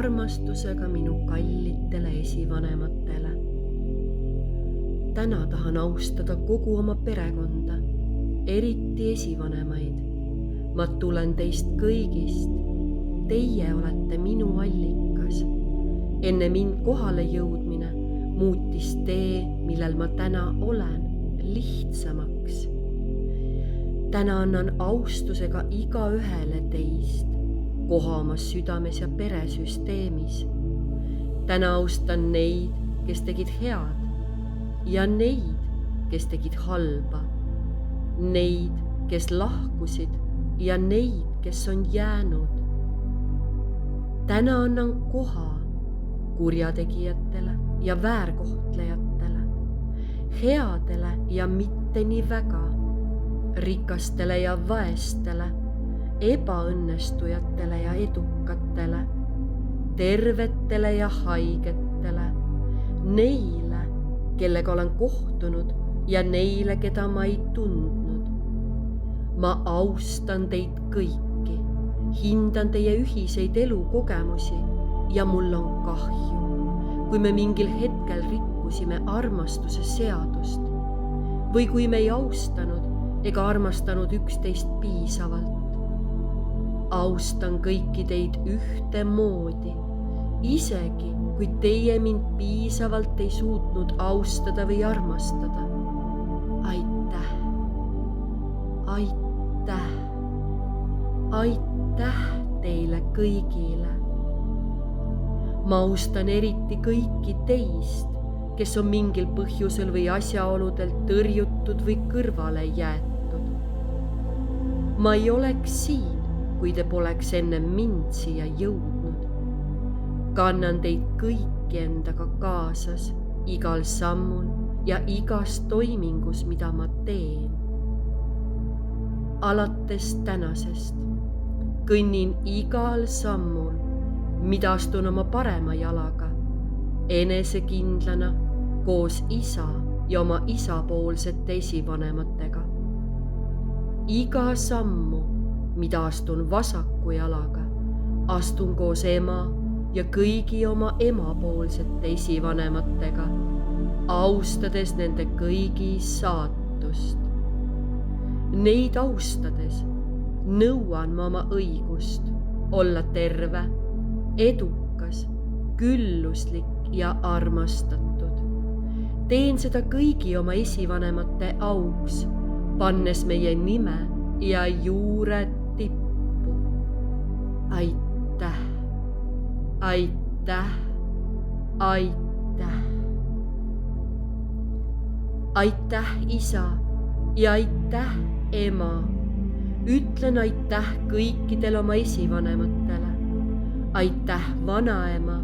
armastusega minu kallitele esivanematele. Täna tahan austada kogu oma perekonda, eriti esivanemaid. Ma tulen teist kõigist. Teie olete minu allikas. Enne mind kohale jõudmine muutis tee, millel ma täna olen, lihtsamaks. Täna annan austusega igaühele teist, koha oma südames ja peresüsteemis. Täna austan neid, kes tegid head, ja neid, kes tegid halba, neid, kes lahkusid ja neid, kes on jäänud. Täna annan koha kurjategijatele ja väärkohtlejatele, headele ja mitte nii väga, rikastele ja vaestele, ebaõnnestujatele ja edukatele, tervetele ja haigetele, neile, kellega olen kohtunud ja neile, keda ma ei tundnud. Ma austan teid kõiki, hindan teie ühiseid elukogemusi ja mul on kahju, kui me mingil hetkel rikkusime armastuse seadust või kui me ei austanud ega armastanud üksteist piisavalt. Austan kõiki teid ühtemoodi, isegi kui teie mind piisavalt ei suutnud austada või armastada. Aitäh, aitäh, aitäh teile kõigile. Ma austan eriti kõiki teist, kes on mingil põhjusel või asjaoludel tõrjutud või kõrvale jäetud. Ma ei oleks siin, kui te poleks enne mind siia jõudnud. Kannan teid kõiki endaga kaasas, igal sammul ja igas toimingus, mida ma teen. Alates tänasest kõnnin igal sammul, mida astun oma parema jalaga, enesekindlana koos isa ja oma isapoolsete esivanematega. Iga sammu, mida astun vasaku jalaga, astun koos ema ja kõigi oma emapoolsete esivanematega, austades nende kõigi saatust. Neid austades nõuan ma oma õigust olla terve, edukas, külluslik ja armastatud. Teen seda kõigi oma esivanemate auks, pannes meie nime ja juure tippu. Aitäh, aitäh, aitäh. Aitäh, isa, ja aitäh, ema. Ütlen aitäh kõikidele oma esivanematele. Aitäh, vanaema,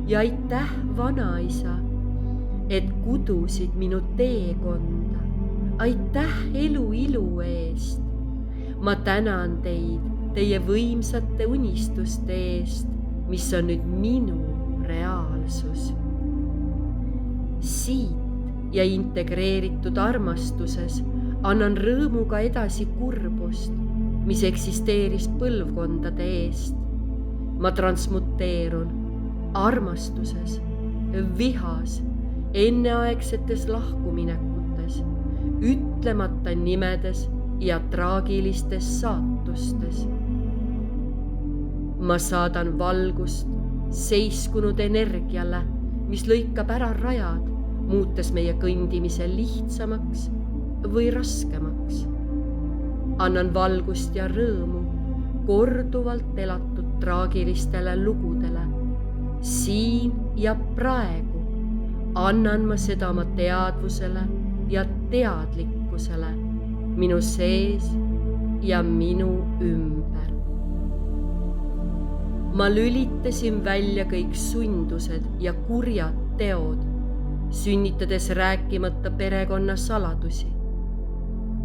ja aitäh, vanaisa, et kudusid minu teekonda. Aitäh elu ilu eest. Ma tänan teid teie võimsate unistuste eest, mis on nüüd minu reaalsus. Siit ja integreeritud armastuses annan rõõmuga edasi kurbust, mis eksisteeris põlvkondade eest. Ma transmuteerun armastuses, vihas, enneaegsetes lahkuminekutes, ütlemata nimedes ja traagilistes saatustes. Ma saadan valgust seiskunud energiale, mis lõikab ära rajad, muutes meie kõndimise lihtsamaks või raskemaks. Annan valgust ja rõõmu korduvalt elatud traagilistele lugudele. Siin ja praegu annan ma seda oma teadvusele ja teadlikkusele minu sees ja minu ümber. Ma lülitasin välja kõik sundused ja kurjad teod, sünnitades rääkimata perekonna saladusi.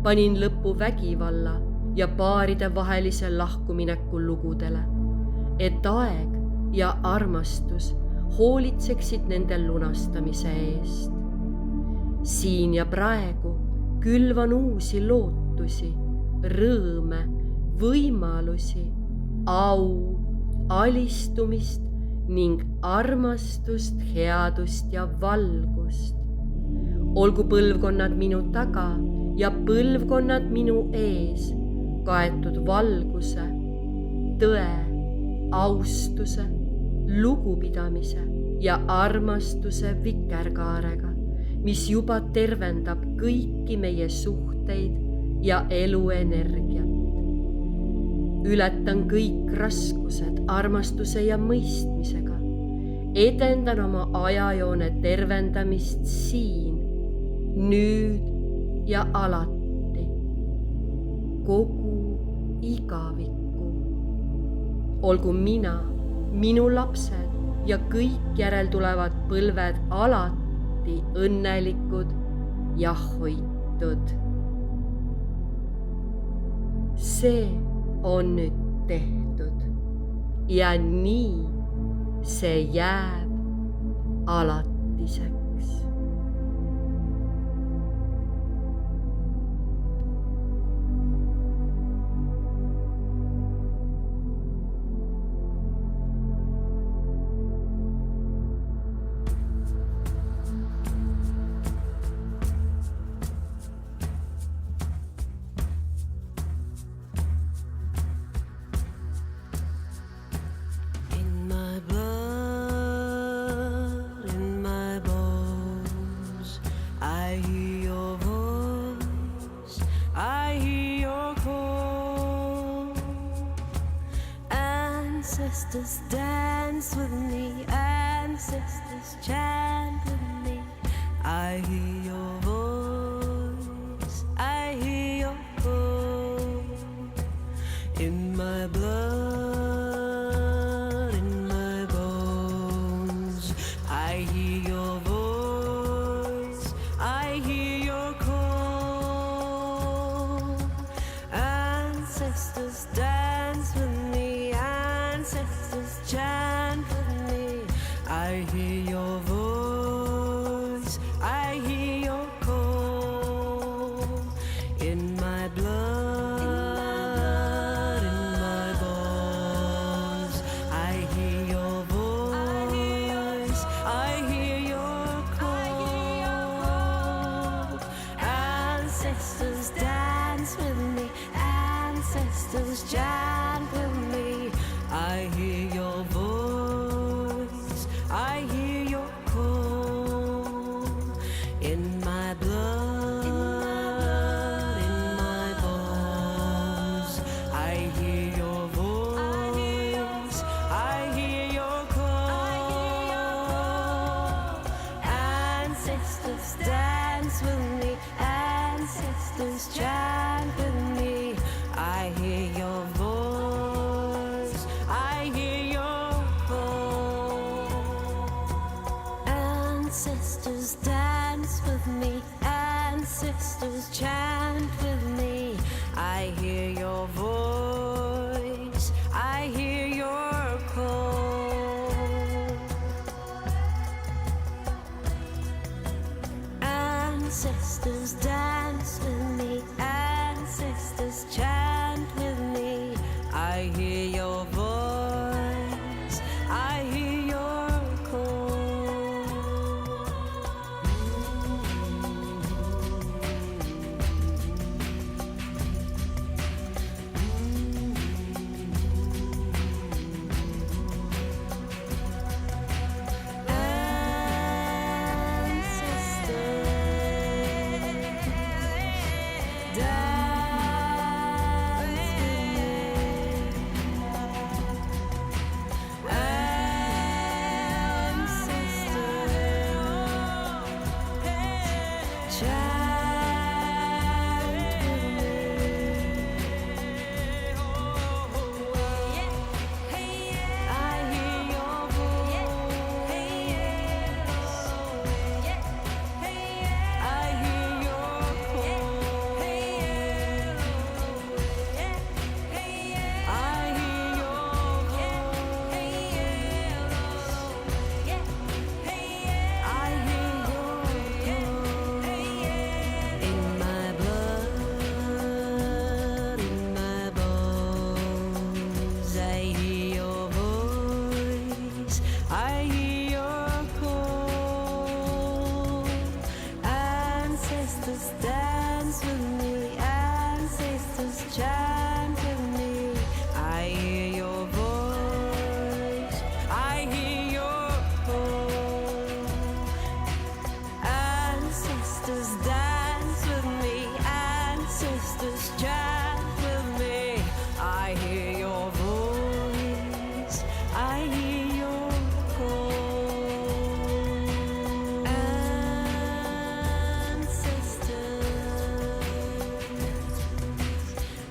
Panin lõpu vägivalla ja paaride vahelise lahkumineku lugudele, et aeg ja armastus hoolitseksid nende lunastamise eest. Siin ja praegu külvan uusi lootusi, rõõme, võimalusi, au, alistumist ning armastust, headust ja valgust. olgu põlvkonnad minu taga ja põlvkonnad minu ees kaetud valguse, tõe, austuse, lugupidamise ja armastuse vikerkaarega, mis juba tervendab kõiki meie suhteid ja eluenergiat. ületan kõik raskused armastuse ja mõistmisega. edendan oma ajajoone tervendamist siin, nüüd ja alati, kogu igavikku. olgu mina, minu lapsed ja kõik järeltulevad põlved alati õnnelikud ja hoitud. see on nüüd tehtud ja nii see jääb alatiseks. Ancestors dance with me, ancestors chant with me. I hear your voice, I hear your call. In my blood, in my bones, I hear your voice, I hear your call. Ancestors dance with me, ancestors chant with me. I hear your voice, I hear your call. In my blood, in my bones, I hear your voice, I hear your call. Ancestors dance with me, ancestors chant with me. I hear your voice, I hear your call. In my blood, in my bones, I hear your voice, I hear your call. Ancestors dance with me, ancestors chant with me. I hear your voice, I hear your call. Ancestors dance with me, ancestors chant with me. I hear your voice, I hear your call. Ancestors dance with me, ancestors chant with me. I hear your voice, I hear your call. Ancestors dance with me, ancestors chant with me. I hear your voice, I hear your call. Ancestors dance with me, ancestors chant with me. I hear your voice, I hear your call. Ancestors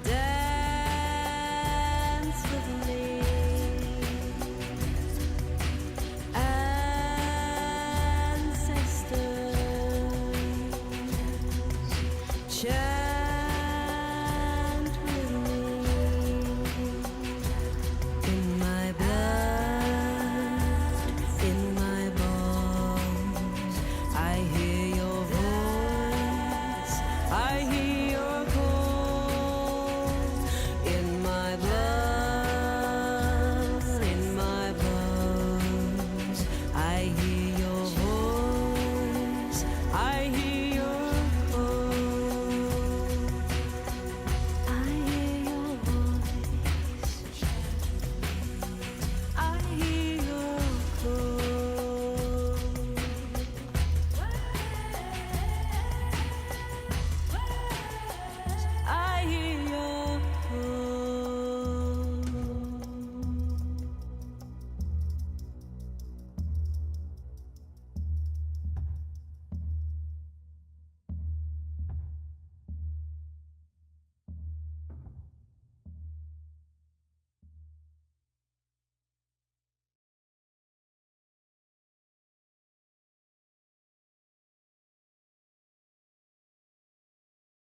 dance with me. Ancestors chant with me. In my blood, in my bones, I hear your voice, I hear